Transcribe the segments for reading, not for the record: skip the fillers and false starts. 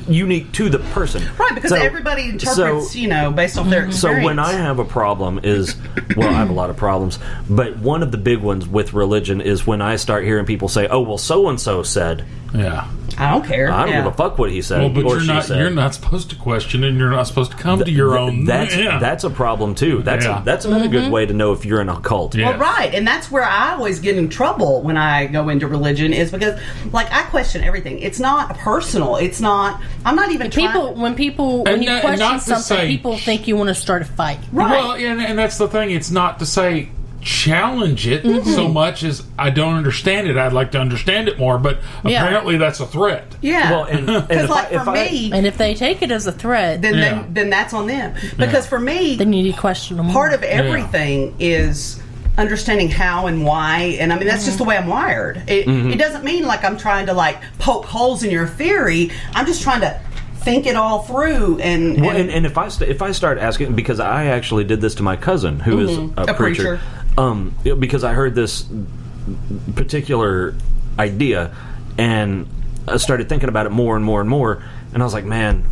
unique to the person. Right, because everybody interprets, based off their experience. So when I have a problem I have a lot of problems, but one of the big ones with religion is when I start hearing people say, oh, well, so-and-so said. Yeah. I don't care. I don't give a fuck what he said. Well, but or you're not supposed to question, and you're not supposed to come to your own. That's a problem too. That's another good way to know if you're in a cult. Well, right, and that's where I always get in trouble when I go into religion is because, I question everything. It's not personal. It's not. I'm not even when you question something, people think you want to start a fight. Right. Well, and that's the thing. It's not to say challenge it so much as I don't understand it. I'd like to understand it more, but apparently that's a threat. Yeah. Well, and for me, and if they take it as a threat, then that's on them. Because for me, then you need to question them. Part of everything is understanding how and why, and I mean that's just the way I'm wired. It doesn't mean I'm trying to poke holes in your theory. I'm just trying to think it all through, and if I start asking, because I actually did this to my cousin who is a preacher. Because I heard this particular idea and I started thinking about it more and more and more, and I was like, man,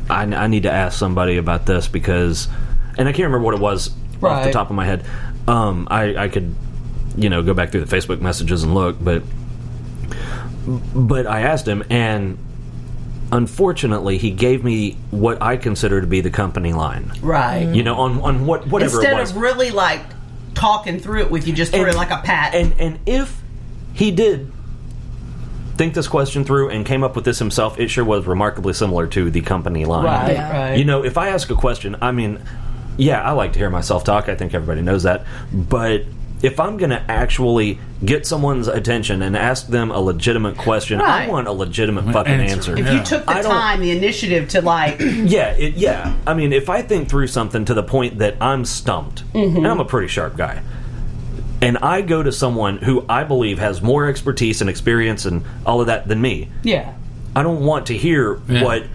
I need to ask somebody about this because, and I can't remember what it was off the top of my head. I could go back through the Facebook messages and look, but I asked him, and unfortunately, he gave me what I consider to be the company line. Right. On whatever Instead it was. of really talking through it with you, just threw it like a pat. And if he did think this question through and came up with this himself, it sure was remarkably similar to the company line. Right, right. If I ask a question, I mean, I like to hear myself talk. I think everybody knows that. But if I'm going to actually get someme's attention and ask them a legitimate question, I want a legitimate fucking answer. If you took the time, the initiative to I mean, if I think through something to the point that I'm stumped, and I'm a pretty sharp guy, and I go to someone who I believe has more expertise and experience and all of that than me, I don't want to hear what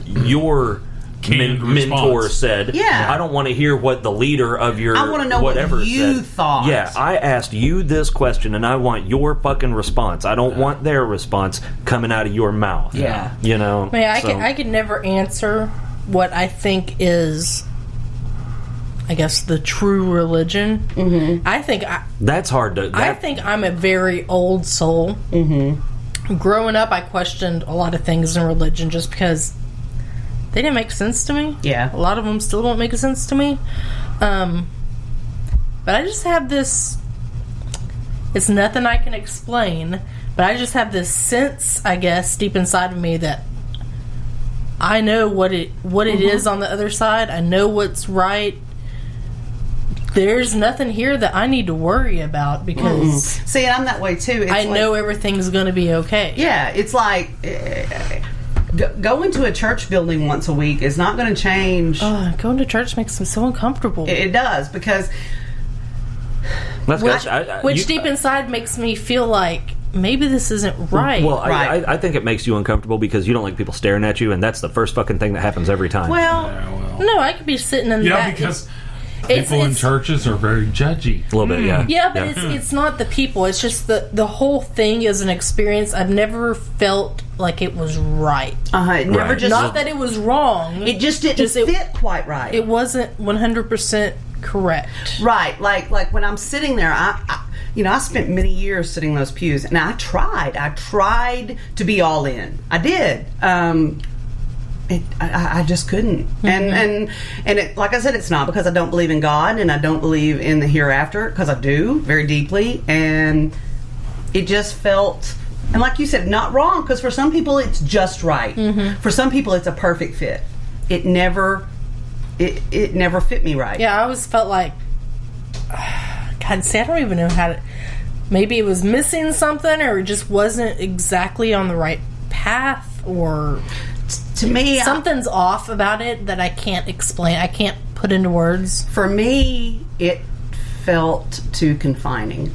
your mentor said. I don't want to hear what the leader of your I want to know whatever what you said. thought. I asked you this question and I want your fucking response. I don't want their response coming out of your mouth. I could never answer what I think is, I guess, the true religion. I think that's hard to. I think I'm a very old soul. Growing up, I questioned a lot of things in religion just because they didn't make sense to me. A lot of them still don't make sense to me. But I just have this. It's nothing I can explain, but I just have this sense, I guess, deep inside of me that I know what it is on the other side. I know what's right. There's nothing here that I need to worry about because see, I'm that way too. I know everything's going to be okay. Yeah, it's like going to a church building once a week is not going to change. Going to church makes me so uncomfortable. It does, because which deep inside makes me feel like maybe this isn't right. Well, I think it makes you uncomfortable because you don't like people staring at you, and that's the first fucking thing that happens every time. No, I could be sitting in that. Because people in churches are very judgy. A little bit, Yeah, but it's not the people. It's just the whole thing is an experience. I've never felt like it was right. It never just... Not that it was wrong. It just didn't fit quite right. It wasn't 100% correct. Right. Like when I'm sitting there, I spent many years sitting in those pews, and I tried to be all in. I did. I just couldn't. And it, like I said, it's not because I don't believe in God and I don't believe in the hereafter, because I do very deeply, and it just felt, and like you said, not wrong, because for some people it's just right. For some people it's a perfect fit. It never fit me right. I always felt like, God, see, I don't even know how to, maybe it was missing something, or it just wasn't exactly on the right path, or to me, something's off about it that I can't explain. I can't put into words. For me, it felt too confining.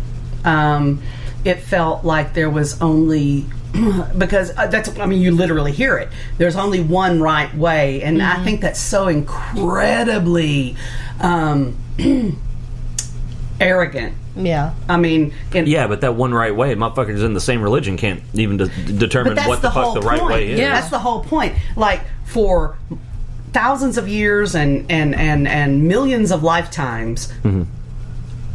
It felt like there was only, because you literally hear it. There's only one right way, and I think that's so incredibly arrogant. Yeah. I mean... but that one right way, motherfuckers in the same religion can't even determine what the fuck the right way is. Yeah. That's the whole point. Like, for thousands of years and millions of lifetimes,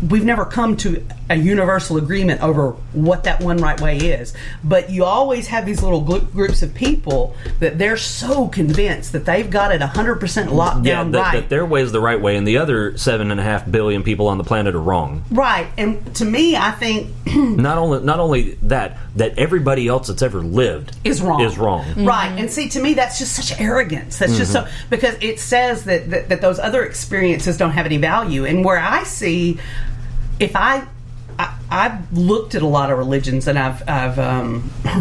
we've never come to a universal agreement over what that one right way is. But you always have these little groups of people that they're so convinced that they've got it 100% locked down that their way is the right way, and the other 7.5 billion people on the planet are wrong. Right, and to me, I think not only that everybody else that's ever lived is wrong. Mm-hmm. Right, and see, to me, that's just such arrogance. That's just so, because it says that those other experiences don't have any value. And where I see, if I've looked at a lot of religions, and I've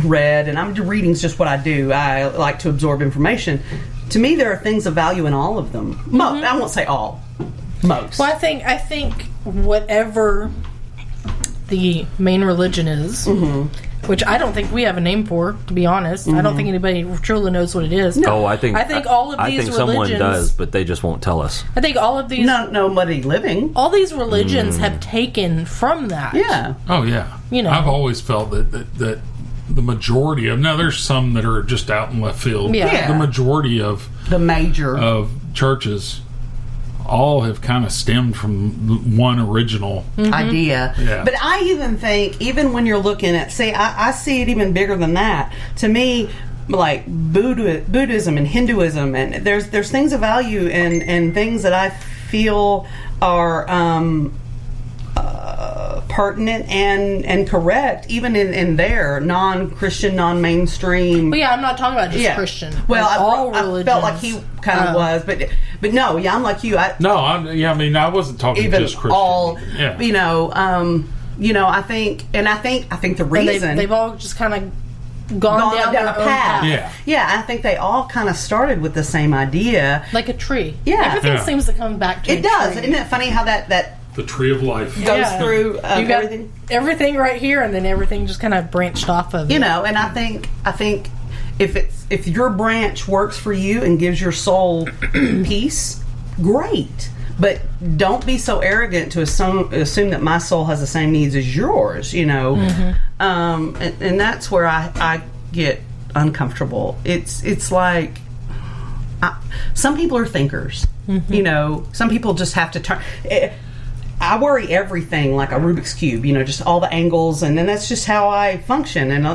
read, and reading's just what I do. I like to absorb information. To me, there are things of value in all of them. Most, I won't say all. Most. Well, I think whatever the main religion is, which I don't think we have a name for, to be honest. I don't think anybody truly knows what it is. No, I think all of these religions, someone does, but they just won't tell us. I think all of these nobody living. All these religions have taken from that. Yeah. Oh yeah. I've always felt that the majority of, now there's some that are just out in left field. Yeah. The majority of the major of churches all have kind of stemmed from one original idea. Yeah. But I even think, even when you're looking at, I see it even bigger than that. To me, like Buddhism and Hinduism, and there's things of value and things that I feel are pertinent and correct, even in their non-Christian, non-mainstream. Well, yeah, I'm not talking about just Christian. Well, all I religions. felt like he kind of was, but no, yeah, I'm like you. I wasn't talking even just Christian. All, yeah. I think the reason they've all just kind of gone down a path. Yeah, I think they all kind of started with the same idea, like a tree. Yeah, everything seems to come back to it. Does, isn't it funny how that the tree of life goes through you got everything right here, and then everything just kind of branched off of it. And I think if your branch works for you and gives your soul peace, great. But don't be so arrogant to assume that my soul has the same needs as yours. And that's where I get uncomfortable. It's like some people are thinkers. Some people just have to turn. I worry everything like a Rubik's Cube, just all the angles, and then that's just how I function. And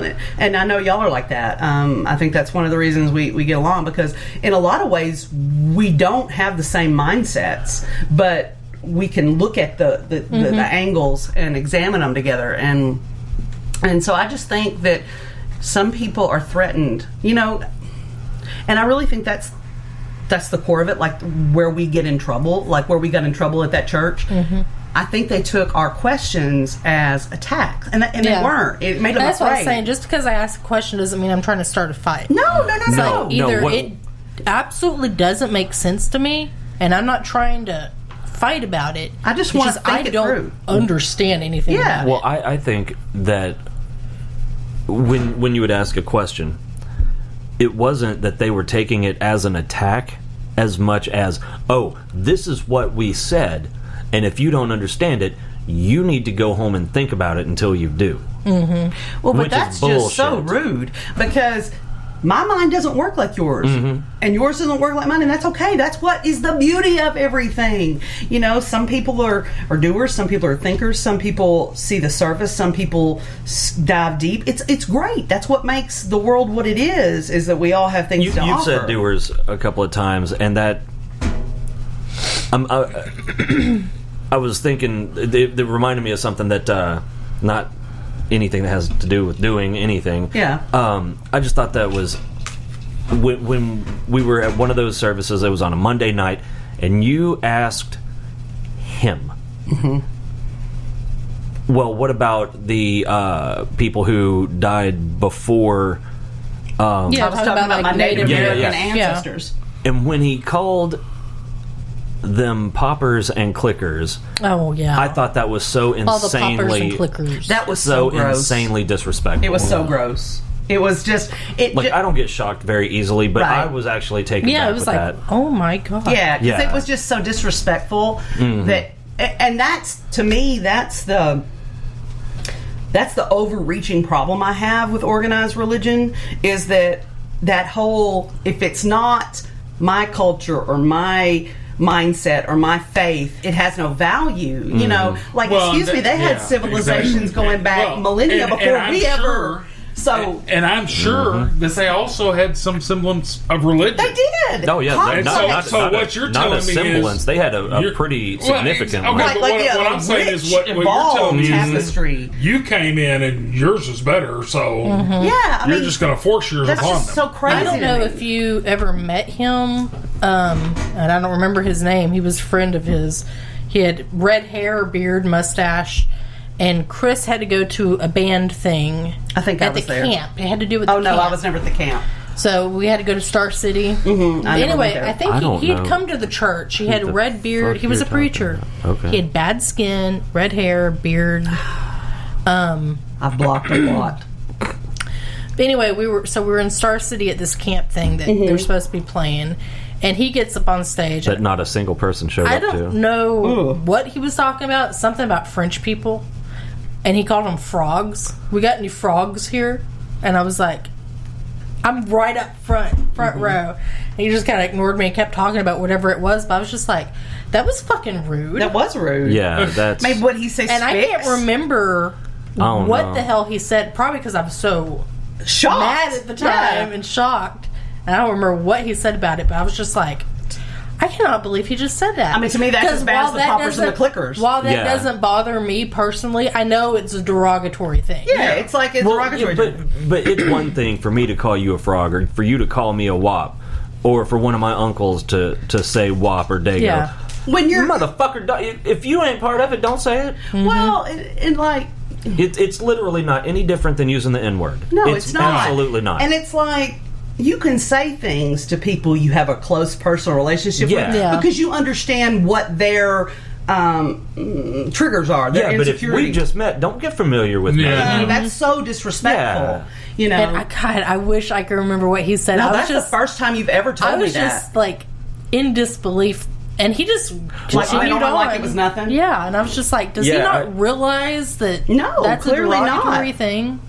I know y'all are like that. I think that's one of the reasons we get along, because in a lot of ways we don't have the same mindsets, but we can look at the angles and examine them together. And so I just think that some people are threatened, and I really think that's the core of it, like where we get in trouble, like where we got in trouble at that church. I think they took our questions as attacks, and they weren't. It made them That's afraid. What I'm saying. Just because I ask a question doesn't mean I'm trying to start a fight. No. It absolutely doesn't make sense to me, and I'm not trying to fight about it. I just want to think it through. I don't understand anything about it. Well, I think that when you would ask a question, it wasn't that they were taking it as an attack as much as, oh, this is what we said, and if you don't understand it, you need to go home and think about it until you do. Well, but that's just so rude, because my mind doesn't work like yours, and yours doesn't work like mine, and that's okay. That's what is the beauty of everything. Some people are doers, some people are thinkers, some people see the surface, some people dive deep. It's great. That's what makes the world what it is that we all have things to offer. You've said doers a couple of times, and that I was thinking, it reminded me of something that not anything that has to do with doing anything. Yeah. I just thought that was when we were at one of those services. It was on a Monday night, and you asked him, well, what about the people who died before? I was talking about my Native American ancestors. And when he called them poppers and clickers, I thought that was so insanely, all the poppers and clickers. That was so gross. Insanely disrespectful. It was so gross. It was just I don't get shocked very easily, but I was actually taken back it was with like, that. oh my god. Yeah, because it was just so disrespectful that and that's, to me, that's the overreaching problem I have with organized religion, is that whole, if it's not my culture or my mindset or my faith, it has no value. You know, like, excuse me, they had civilizations going back millennia before we ever. So, and I'm sure that they also had some semblance of religion. They did. Oh yeah. What you're telling me is they had a pretty significant. Okay, what I'm saying is what you're telling me tapestry. Is you came in and yours is better, so yeah, you're just going to force yours upon them. That's so crazy. I don't know if you ever met him, and I don't remember his name. He was a friend of his. He had red hair, beard, mustache. And Chris had to go to a band thing. I think at the camp. It had to do with. Oh no, I was never at the camp. So we had to go to Star City. Anyway, I think he had come to the church. He had a red beard. He was a preacher. Okay. He had bad skin, red hair, beard. I've blocked a lot. But anyway, we were in Star City at this camp thing that they're supposed to be playing. And he gets up on stage. That not a single person showed up to. I don't know what he was talking about. Something about French people. And he called them frogs. We got any frogs here? And I was like, I'm right up front row. And he just kind of ignored me and kept talking about whatever it was. But I was just like, that was fucking rude. That was rude. Yeah, that's... Maybe what he say and I can't remember what the hell he said. Probably because I was so shocked, mad at the time and shocked. And I don't remember what he said about it. But I was just like... I cannot believe he just said that. I mean, to me, that's as bad as the poppers and the clickers. While that doesn't bother me personally, I know it's a derogatory thing. Yeah, it's like it's derogatory. But it's one thing for me to call you a frog, or for you to call me a wop, or for one of my uncles to say wop or dago. Yeah. When you're motherfucker, if you ain't part of it, don't say it. Well, and like... It's literally not any different than using the N-word. No, it's not. Absolutely not. And it's like... You can say things to people you have a close personal relationship with because you understand what their triggers are. Their but if we just met, don't get familiar with me. That's so disrespectful. Yeah. You know, and I wish I could remember what he said. No, that's the first time you've ever told me that. I was just like in disbelief. And he just continued on like it was nothing. Yeah, and I was just like, does he not realize that that's clearly a derogatory thing?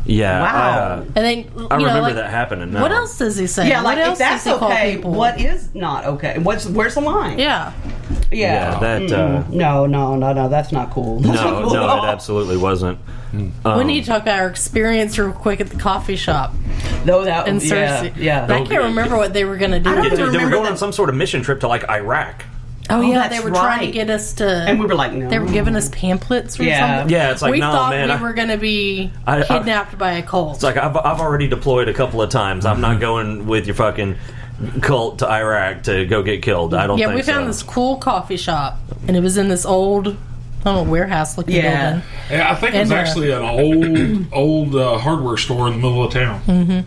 Yeah. Wow. And then I remember that happening. What else does he say? Yeah, like what else if that's does he okay, call people? what is not okay? Where's the line? Yeah. Yeah. No, that's not cool. That's not cool it absolutely wasn't. We need to talk about our experience real quick at the coffee shop. No, that in Cersei. Yeah. I can't remember what they were going to do. They were going on some sort of mission trip to like Iraq. Oh yeah, they were trying to get us to, and we were like, no. They were giving us pamphlets or something. Yeah, it's like, we thought man, we were going to be kidnapped by a cult. It's like I've already deployed a couple of times. I'm not going with your fucking cult to Iraq to go get killed. I don't. think we found this cool coffee shop, and it was in this old, warehouse looking building. Yeah, I think it was actually an old hardware store in the middle of town. Mm-hmm.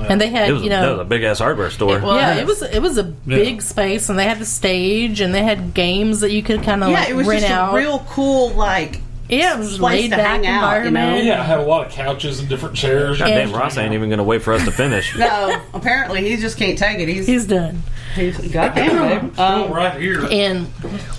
And they had, that was a big ass hardware store. It was a big space, and they had the stage, and they had games that you could kind of it was rent just out. A real cool it was laid back environment. Yeah, I had a lot of couches and different chairs. God damn, Ross ain't even going to wait for us to finish. No, apparently he just can't take it. He's done. Goddamn, babe. Right here. And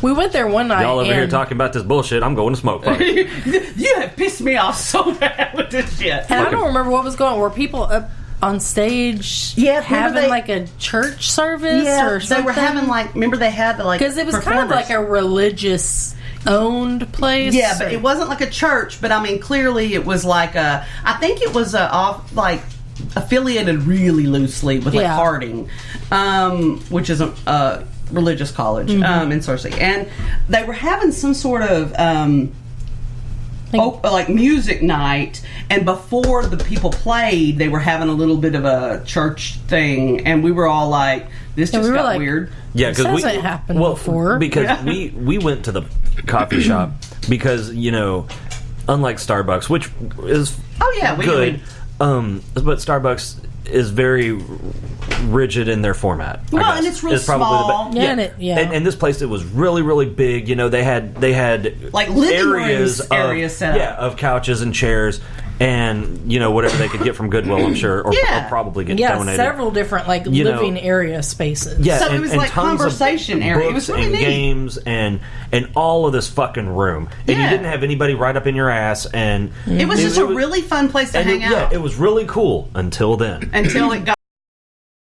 we went there one night. Y'all over here talking about this bullshit. I'm going to smoke. You have pissed me off so bad with this shit. And I don't remember what was going on. Were people up on stage having like a church service or something? They were having remember they had because it was kind of like a religious owned place. Yeah, but it wasn't like a church, but I mean clearly it was like I think it was affiliated really loosely with Harding, which is a religious college in Cersei, and they were having some sort of music night, and before the people played, they were having a little bit of a church thing, and we were all like, "This just got weird." Yeah, because we hasn't happened before. Because we went to the coffee shop because unlike Starbucks, which is good, but Starbucks is very rigid in their format. Well, and it's real small. And this place, it was really, really big. They had like living areas set up. of couches and chairs, and whatever they could get from Goodwill, I'm sure, or probably get donated. Several different living area spaces. Yeah, so it was like conversation area. It was really neat. Games and all of this fucking room, and you didn't have anybody right up in your ass, and it was just a really fun place to hang out. Yeah, it was really cool until then. Until it got